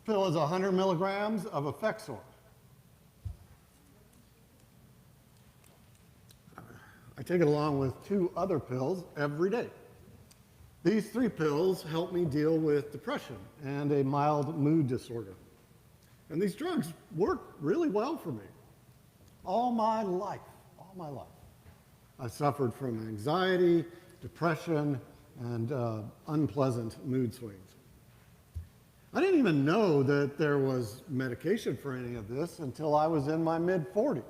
pill is 100 milligrams of Effexor. I take it along with 2 other pills every day. These 3 pills help me deal with depression and a mild mood disorder. And these drugs work really well for me. All my life, I suffered from anxiety, depression, and unpleasant mood swings. I didn't even know that there was medication for any of this until I was in my mid-40s.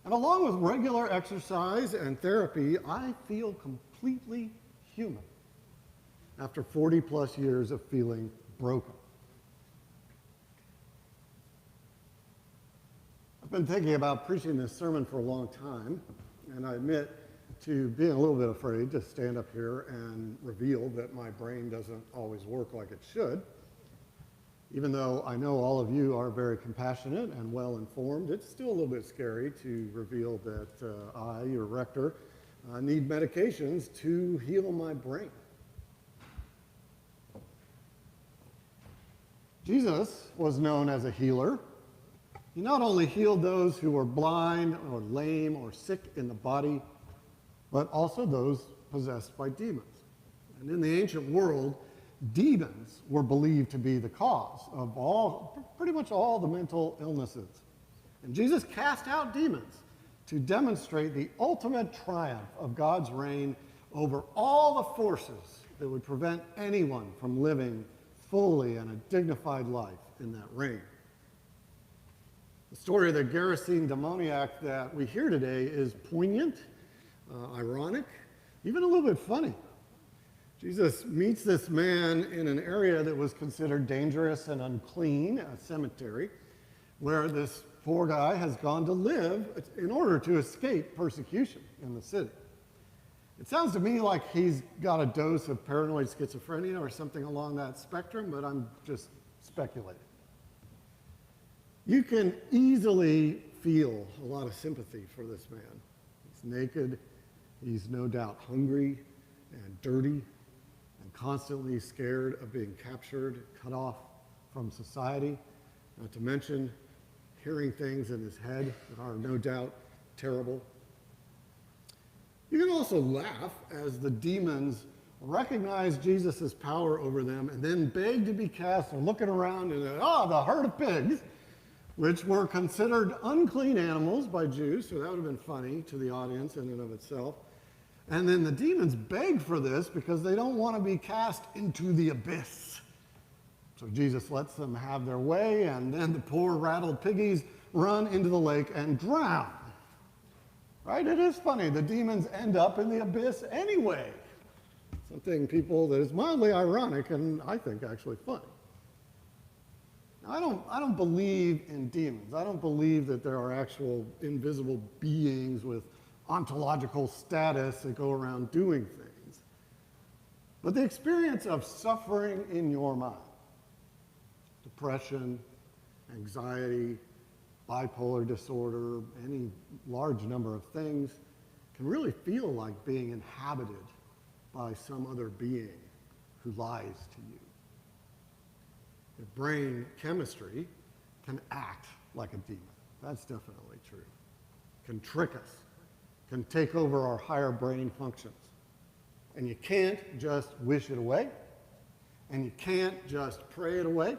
And along with regular exercise and therapy, I feel completely human after 40 plus years of feeling broken. I've been thinking about preaching this sermon for a long time, and I admit to being a little bit afraid to stand up here and reveal that my brain doesn't always work like it should. Even though I know all of you are very compassionate and well-informed, it's still a little bit scary to reveal that I, your rector, need medications to heal my brain. Jesus was known as a healer. He not only healed those who were blind or lame or sick in the body, but also those possessed by demons. And in the ancient world, demons were believed to be the cause of pretty much all the mental illnesses. And Jesus cast out demons to demonstrate the ultimate triumph of God's reign over all the forces that would prevent anyone from living fully and a dignified life in that reign. The story of the Gerasene demoniac that we hear today is poignant, ironic, even a little bit funny. Jesus meets this man in an area that was considered dangerous and unclean, a cemetery, where this poor guy has gone to live in order to escape persecution in the city. It sounds to me like he's got a dose of paranoid schizophrenia or something along that spectrum, but I'm just speculating. You can easily feel a lot of sympathy for this man. He's naked, he's no doubt hungry and dirty, and constantly scared of being captured, cut off from society, not to mention hearing things in his head that are no doubt terrible. You can also laugh as the demons recognize Jesus' power over them and then beg to be cast. They're looking around and, the herd of pigs, which were considered unclean animals by Jews, so that would have been funny to the audience in and of itself. And then the demons beg for this because they don't want to be cast into the abyss. So Jesus lets them have their way, and then the poor rattled piggies run into the lake and drown. Right? It is funny. The demons end up in the abyss anyway. Something that is mildly ironic and I think actually funny. Now, I don't believe in demons. I don't believe that there are actual invisible beings with ontological status that go around doing things. But the experience of suffering in your mind, depression, anxiety, bipolar disorder, any large number of things, can really feel like being inhabited by some other being who lies to you. Your brain chemistry can act like a demon. That's definitely true. Can trick us, can take over our higher brain functions. And you can't just wish it away, and you can't just pray it away.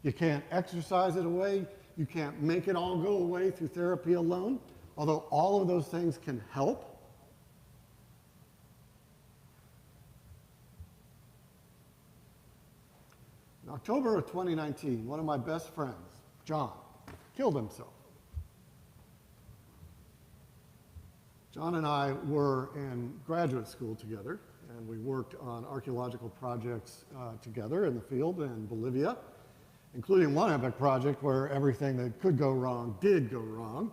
You can't exercise it away. You can't make it all go away through therapy alone, although all of those things can help. In October of 2019, one of my best friends, John, killed himself. John and I were in graduate school together, and we worked on archaeological projects together in the field in Bolivia, including one epic project where everything that could go wrong did go wrong.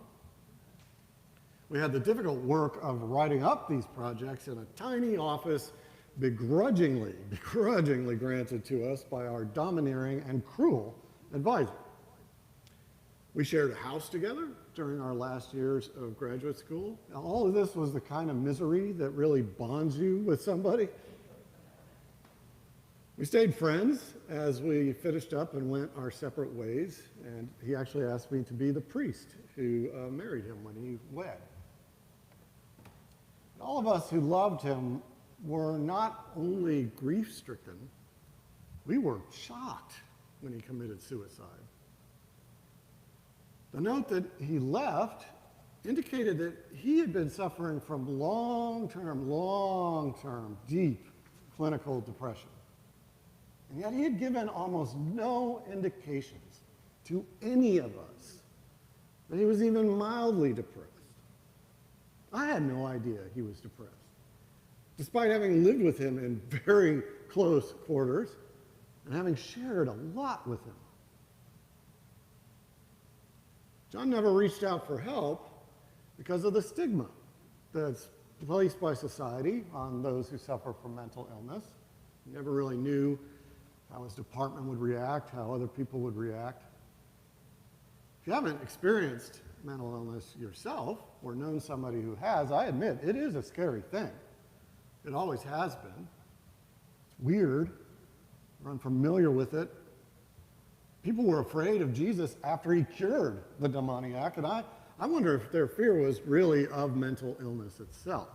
We had the difficult work of writing up these projects in a tiny office begrudgingly granted to us by our domineering and cruel advisor. We shared a house together during our last years of graduate school. Now, all of this was the kind of misery that really bonds you with somebody. We stayed friends as we finished up and went our separate ways, and he actually asked me to be the priest who married him when he wed. All of us who loved him were not only grief-stricken, we were shocked when he committed suicide. The note that he left indicated that he had been suffering from long-term, deep clinical depression. And yet he had given almost no indications to any of us that he was even mildly depressed. I had no idea he was depressed, despite having lived with him in very close quarters and having shared a lot with him. John never reached out for help because of the stigma that's placed by society on those who suffer from mental illness. He never really knew how his department would react, how other people would react. If you haven't experienced mental illness yourself or known somebody who has, I admit it is a scary thing. It always has been. It's weird. We're unfamiliar with it. People were afraid of Jesus after he cured the demoniac, and I wonder if their fear was really of mental illness itself.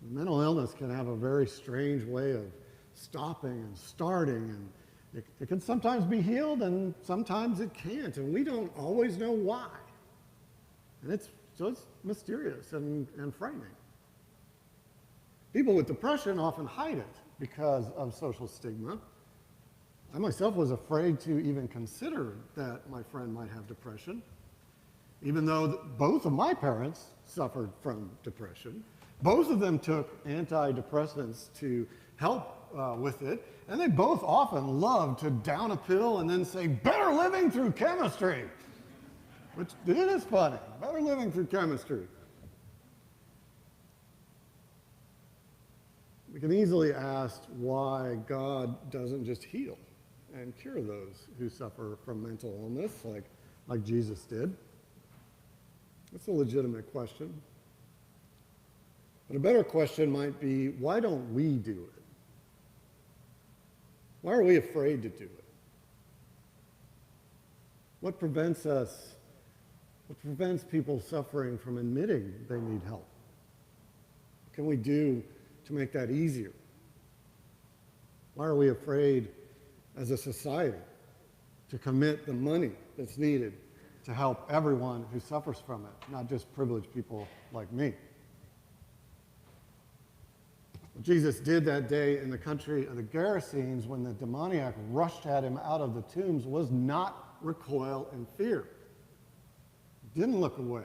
Mental illness can have a very strange way of stopping and starting, and it can sometimes be healed and sometimes it can't, and we don't always know why. And it's mysterious and frightening. People with depression often hide it because of social stigma. I myself was afraid to even consider that my friend might have depression, even though both of my parents suffered from depression. Both of them took antidepressants to help with it, and they both often loved to down a pill and then say, "Better living through chemistry," which it is funny, better living through chemistry. We can easily ask why God doesn't just heal and cure those who suffer from mental illness like Jesus did. That's a legitimate question. But a better question might be, why don't we do it? Why are we afraid to do it? What prevents people suffering from admitting they need help? What can we do to make that easier? Why are we afraid as a society to commit the money that's needed to help everyone who suffers from it, not just privileged people like me? What Jesus did that day in the country of the Gerasenes when the demoniac rushed at him out of the tombs was not recoil in fear. He didn't look away.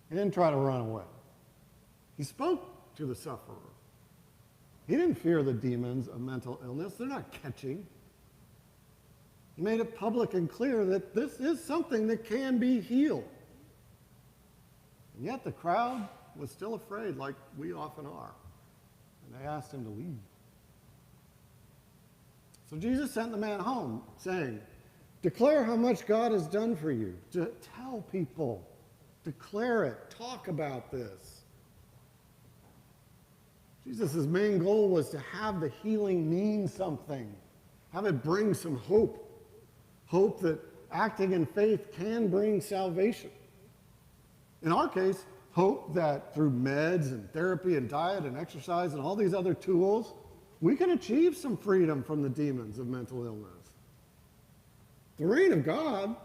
He didn't try to run away. He spoke to the sufferer. He didn't fear the demons of mental illness. They're not catching. He made it public and clear that this is something that can be healed. And yet the crowd was still afraid, like we often are. And they asked him to leave. So Jesus sent the man home, saying, "Declare how much God has done for you." To tell people, declare it, talk about this. Jesus' main goal was to have the healing mean something, have it bring some hope. Hope that acting in faith can bring salvation. In our case, hope that through meds and therapy and diet and exercise and all these other tools, we can achieve some freedom from the demons of mental illness. The reign of God,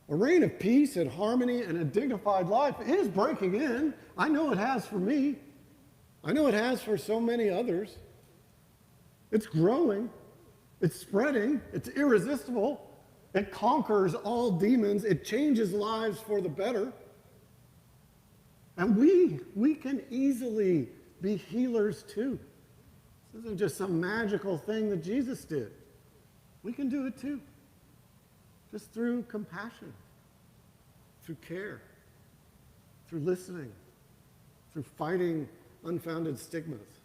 a reign of peace and harmony and a dignified life, is breaking in. I know it has for me. I know it has for so many others. It's growing. It's spreading. It's irresistible. It conquers all demons. It changes lives for the better. And we can easily be healers too. This isn't just some magical thing that Jesus did. We can do it too. Just through compassion, through care, through listening, through fighting unfounded stigmas.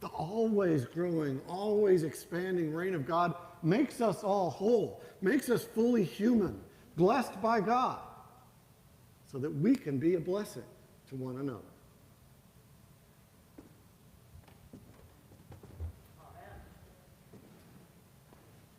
The always growing, always expanding reign of God makes us all whole, makes us fully human, blessed by God, so that we can be a blessing to one another.